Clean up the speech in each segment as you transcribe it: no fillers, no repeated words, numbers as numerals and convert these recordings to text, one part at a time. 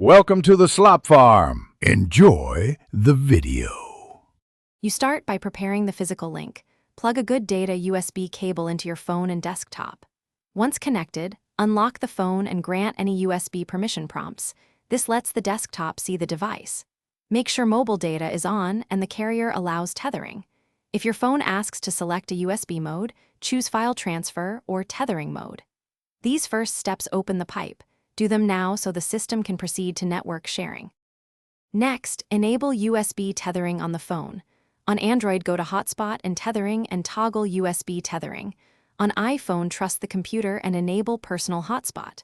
Welcome to the Slop Farm. Enjoy the video. You start by preparing the physical link. Plug a good data USB cable into your phone and desktop. Once connected, unlock the phone and grant any USB permission prompts. This lets the desktop see the device. Make sure mobile data is on and the carrier allows tethering. If your phone asks to select a USB mode, choose File Transfer or Tethering mode. These first steps open the pipe. Do them now so the system can proceed to network sharing. Next, enable USB tethering on the phone. On Android, go to Hotspot and Tethering and toggle USB tethering. On iPhone, trust the computer and enable Personal Hotspot.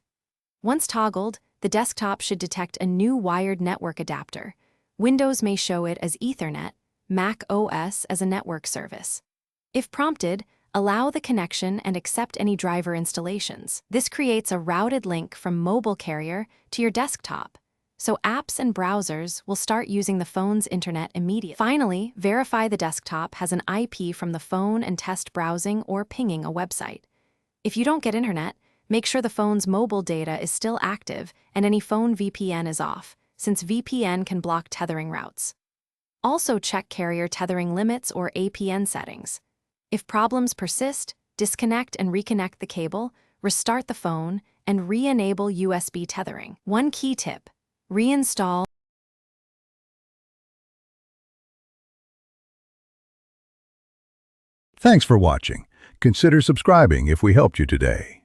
Once toggled, the desktop should detect a new wired network adapter. Windows may show it as Ethernet, Mac OS as a network service. If prompted, allow the connection and accept any driver installations. This creates a routed link from mobile carrier to your desktop, so apps and browsers will start using the phone's internet immediately. Finally, verify the desktop has an IP from the phone and test browsing or pinging a website. If you don't get internet, make sure the phone's mobile data is still active and any phone VPN is off, since VPN can block tethering routes. Also check carrier tethering limits or APN settings. If problems persist, disconnect and reconnect the cable, restart the phone, and re-enable USB tethering. One key tip: reinstall. Thanks for watching. Consider subscribing if we helped you today.